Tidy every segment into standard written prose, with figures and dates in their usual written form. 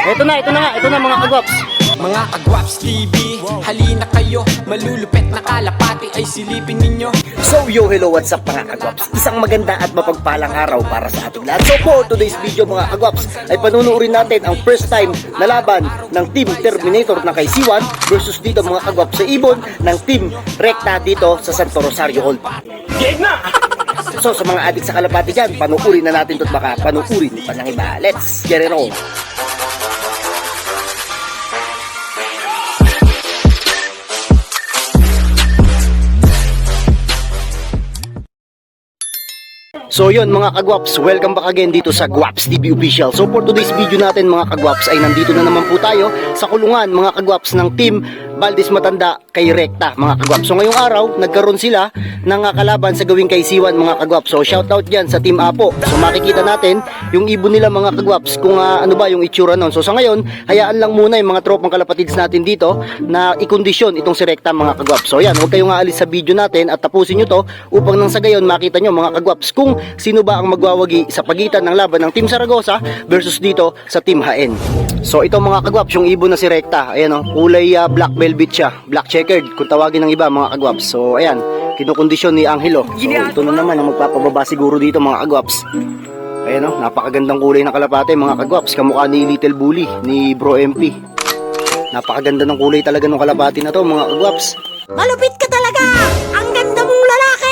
Ito na mga kagwaps. Mga Kagwaps TV, halina kayo, malulupet na kalapati ay silipin ninyo. So hello, what's up mga kagwaps? Isang maganda at mapagpalang araw para sa ating lahat. So for today's video mga kagwaps, ay panunuorin natin ang first time na laban ng Team Terminator na kay C1 versus dito mga kagwaps sa ibon ng Team Recta dito sa Santo Rosario Hall. So sa mga adik sa kalapati dyan, panuurin na natin ito at baka panuurin pa ng iba. Let's get it on! So yun mga kagwaps, welcome back again dito sa Gwaps TV Official. So for today's video natin mga kagwaps ay nandito na naman po tayo sa kulungan mga kagwaps ng Team Valdez Matanda kay Recta mga kagwaps. So ngayong araw nagkaroon sila ng kalaban sa gawing kay C1 mga kagwaps. So shoutout dyan sa Team Apo. So makikita natin yung ibon nila mga kagwaps kung ano ba yung itsura nun. So sa ngayon hayaan lang muna yung mga tropang kalapatids natin dito na ikondisyon itong si Recta mga kagwaps. So yan, huwag kayong aalis sa video natin at tapusin nyo to upang nang sa gayon makita nyo mga kagwaps kung sino ba ang magwawagi sa pagitan ng laban ng Team Saragosa versus dito sa Team Haen. So ito mga kagwaps, yung ibon na si Recta, ayan o, kulay black velvet siya, black checkered kung tawagin ng iba mga kagwaps. So ayan, kinukondisyon ni Angelo. So ito na naman ang magpapababa siguro dito mga kagwaps. Ayan o, napakagandang kulay ng kalapate mga kagwaps, kamukha ni Little Bully, ni Bro MP. Napakaganda ng kulay talaga ng kalapati na to mga kagwaps. Malupit ka talaga! Ang ganda mong lalaki!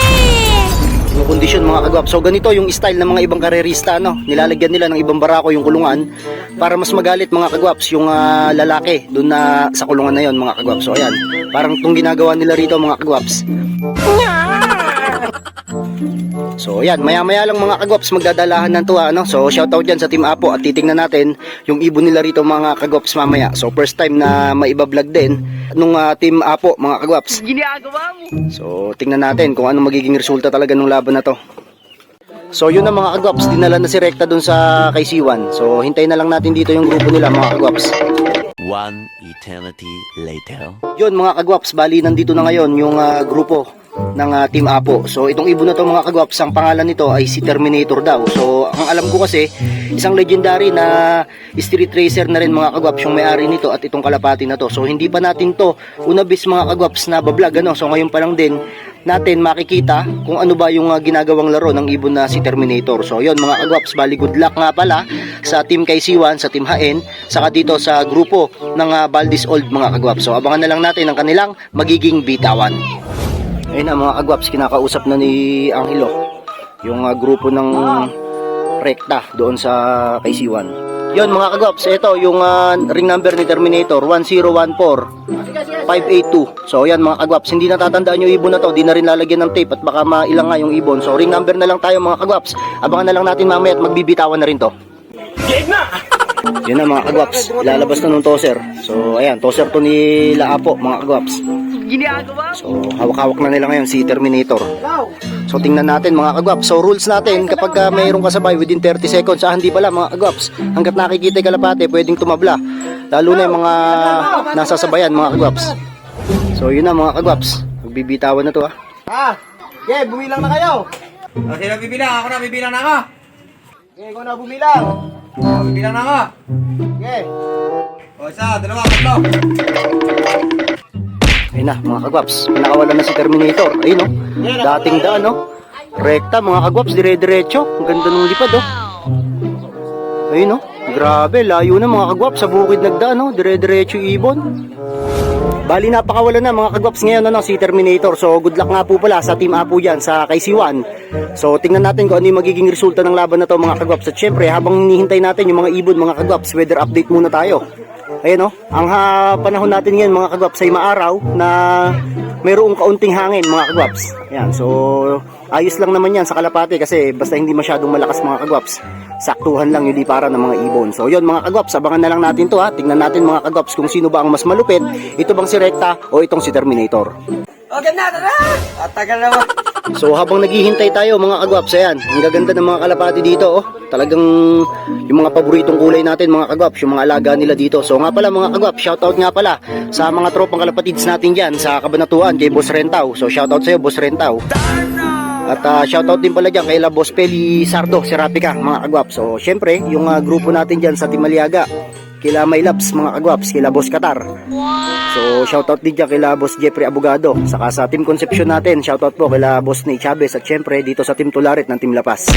Kondisyon mga kagwaps. So ganito yung style ng mga ibang karerista, no? Nilalagyan nila ng ibang barako yung kulungan para mas magalit mga kagwaps yung lalaki doon na sa kulungan na yon mga kagwaps. So ayan, parang itong ginagawa nila rito mga kagwaps. So ayan, maya-maya lang mga kagwaps magdadalahan ng tuwa, no? So shoutout dyan sa Team Apo at titingnan natin yung ibon nila rito mga kagwaps mamaya. So first time na maiba-vlog din nung Team Apo mga kagwaps. Ginagawa mo! So tingnan natin kung anong magiging resulta talaga ng laban na to. So yun na mga kagwaps, dinala na si Recta dun sa kay C1. So hintayin na lang natin dito yung grupo nila mga kagwaps. One eternity later. Yun mga kagwaps, bali nandito na ngayon yung grupo ng Team Apo. So itong ibon na to mga kagwaps, ang pangalan nito ay si Terminator daw. So ang alam ko kasi, isang legendary na street racer na rin mga kagwaps yung may-ari nito at itong kalapati na to. So hindi pa natin to unabis mga kagwaps na bablog, ano. So ngayon pa lang din natin makikita kung ano ba yung ginagawang laro ng ibon na si Terminator. So yun mga kagwaps, bali good luck nga pala sa Team kay C1, sa Team Haen, saka dito sa grupo ng Valdez Old mga kagwaps. So abangan na lang natin ang kanilang magiging bitawan. Ayun na mga kagwaps, kinakausap na ni Angelo yung grupo ng Recta doon sa kay C1. Yun mga kagwaps, ito yung ring number ni Terminator 1014582. So yan mga kagwaps, hindi natatandaan yung ibon na to, di na rin lalagyan ng tape at baka mailang nga yung ibon. So ring number na lang tayo mga kagwaps, abangan na lang natin mamaya at magbibitawan na rin to. Yun na mga kagwaps, lalabas na nung toser. So ayan, toser to ni Laapo mga kagwaps. Ginagawa mo! So hawak-hawak na nila ngayon si Terminator. So tingnan natin mga kagwaps. So rules natin, kapag mayroong kasabay within 30 seconds, hindi pala mga kagwaps, hanggat nakikita yung kalapate pwedeng tumabla, lalo na yung mga nasasabayan mga kagwaps. So yun na mga kagwaps, magbibitawan na to Okay, bumilang na kayo. Sino bibilang? Ako na, bibilang na ako. Okay, ikaw na bumilang. Bibilang na ako. Okay. O, isa, dalawa, tatlo. Ayun na mga kagwaps, pinakawalan na si Terminator. Ayun dating daan Recta mga kagwaps, dire-diretso. Ang ganda ng lipad Ayun grabe, layo na mga kagwaps, sa bukid nagdaan dire-diretso yung ibon. Bali napakawalan na mga kagwaps ngayon si Terminator. So good luck nga po pala sa Team Apo yan, sa kay C1. So tingnan natin kung ano yung magiging resulta ng laban na to mga kagwaps. At syempre habang hinihintay natin yung mga ibon mga kagwaps, weather update muna tayo. Ayun ang panahon natin ngayon mga kagwaps ay maaraw na mayroong kaunting hangin mga kagwaps. Ayan, so ayos lang naman yan sa kalapate kasi basta hindi masyadong malakas mga kagwaps, saktuhan lang yung lipara ng mga ibon. So yun mga kagwaps, abangan na lang natin to tingnan natin mga kagwaps kung sino ba ang mas malupit, ito bang si Recta o itong si Terminator. Okay na, tara! Tagal naman. So habang naghihintay tayo mga kagwaps, ayan, ang gaganda ng mga kalapati dito talagang yung mga paboritong kulay natin mga kagwaps, yung mga alaga nila dito. So nga pala mga kagwaps, shoutout nga pala sa mga tropang kalapatids natin dyan sa Kabanatuan kay Boss Rentaw. So shoutout sa'yo Boss Rentaw. At shoutout din pala dyan kay Boss Peli Sardo, si Rapika mga kagwaps. So syempre yung grupo natin dyan sa Timaliaga, kila My Labs mga kagwaps, kila Boss Qatar. So shoutout din dyan kila Boss Jeffrey Abogado. Saka sa Team Concepcion natin, shoutout po kila Boss Nate Chavez at syempre dito sa Team Tularet ng Team Lapas.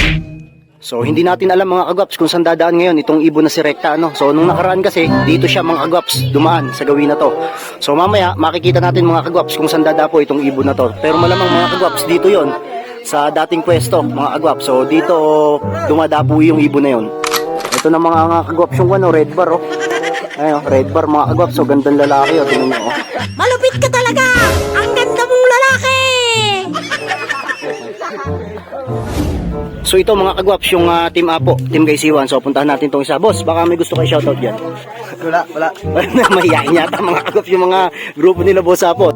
So hindi natin alam mga kagwaps kung saan dadaan ngayon itong ibon na si Recta, no? So nung nakaraan kasi dito siya mga kagwaps dumaan sa gawin na to. So mamaya makikita natin mga kagwaps kung saan dadapo itong ibon na to. Pero malamang mga kagwaps dito yon sa dating pwesto mga kagwaps. So dito dumadapo yung ibon na yon. Ito na mga kagwaps yung ano, red bar oh. Ayun, red bar mga kagwaps. So gandang lalaki oh, tingnan mo oh. Malupit ka talaga! Ang ganda mong lalaki! So ito mga kagwaps yung Team Apo, Team Gaisiwan. So puntahan natin tong isa. Boss, baka may gusto kayo shoutout dyan. Wala. Mahihain yata mga kagwaps yung mga grupo nila Boss Apo.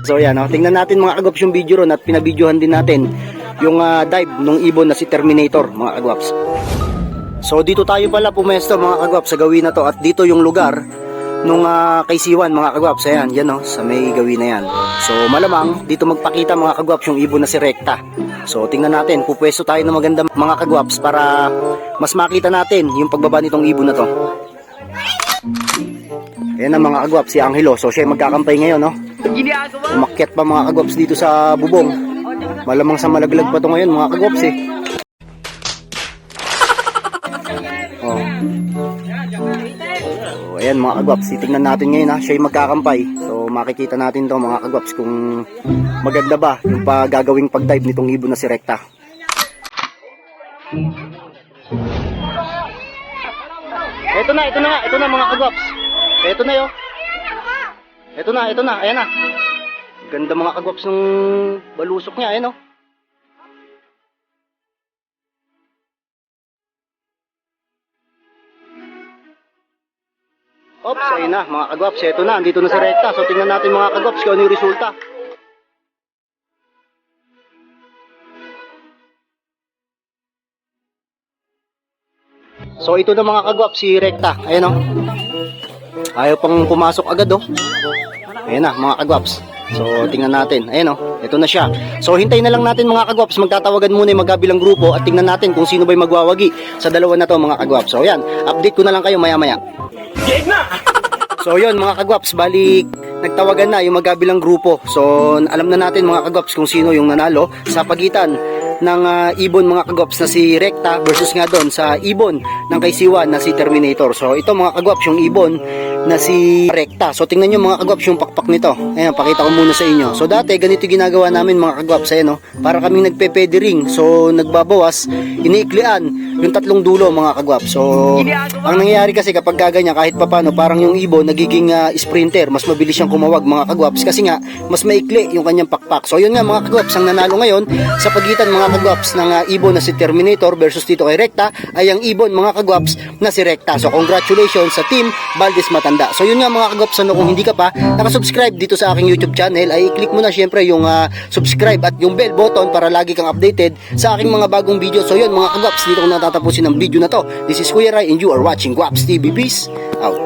So yan, oh, tingnan natin mga kagwaps yung video ron at pinabidyohan din natin yung dive nung ibon na si Terminator mga kagwaps. So dito tayo pala pumesto mga kagwaps sa gawin na to at dito yung lugar nung Kaisiwan mga kagwaps. Ayan, yan oh, sa may gawin na yan. So malamang dito magpakita mga kagwaps yung ibon na si Recta. So tingnan natin, pupwesto tayo ng maganda mga kagwaps para mas makita natin yung pagbaba nitong ibon na to. Ayan na mga kagwaps, si Angelo. So siya magkakampay ngayon no. Umakyat pa mga kagwaps dito sa bubong. Malamang sa malaglag pa to ngayon mga kagwaps eh. Oh. So ayan mga kagwaps, titingnan natin ngayon ha, siya ay magkakampay. So makikita natin to mga kagwaps kung maganda ba yung gagawing pag-dive nitong ibon na si Recta. Ito na mga kagwaps. Ito na yo. Ito na, ayan na. Ganda mga kagwaps ng balusok niya, ayan oh. Ops, ayun na mga kagwaps, ito na, andito na si Recta. So tingnan natin mga kagwaps kung ano yung resulta. So ito na mga kagwaps, si Recta, ayan oh. Ayaw pang pumasok agad oh. Ayan na mga kagwaps. So tingnan natin, ayan oh, ito na siya. So hintayin na lang natin mga kagwaps, magtatawagan muna yung magkabilang grupo at tingnan natin kung sino ba yung magwawagi sa dalawa na to mga kagwaps. So ayan, update ko na lang kayo maya maya. So yun mga kagwaps, balik nagtawagan na yung magkabilang grupo. So alam na natin mga kagwaps kung sino yung nanalo sa pagitan ng ibon mga kagwaps na si Recta versus nga doon sa ibon ng Kaisiwan na si Terminator. So ito mga kagwaps yung ibon na si Recta. So tingnan nyo mga kagwaps yung pakpak nito. Ayan, pakita ko muna sa inyo. So dati ganito ginagawa namin mga kagwaps, ayan no? Para kaming nagpe-pedering. So nagbabawas, iniiklian yung tatlong dulo mga kagwaps. So ang nangyayari kasi kapag gaganyan kahit papano parang yung ibon nagiging sprinter, mas mabilis siyang kumawag mga kagwaps kasi nga mas maikli yung kanyang pakpak. So yun nga mga kagwaps, ang nanalo ngayon sa pagitan mga kagwaps ng ibon na si Terminator versus dito kay Recta ay ang ibon mga kagwaps na si Recta. So congratulations sa Team Valdez Matanda. So yun nga mga kagwaps, ano, kung hindi ka pa nakasubscribe dito sa aking YouTube channel ay i-click mo na syempre yung subscribe at yung bell button para lagi kang updated sa aking mga bagong video. So yun mga kagwaps, dito ko natatapusin ang video na to. This is Kuya Rai and you are watching Guaps TV. Peace out.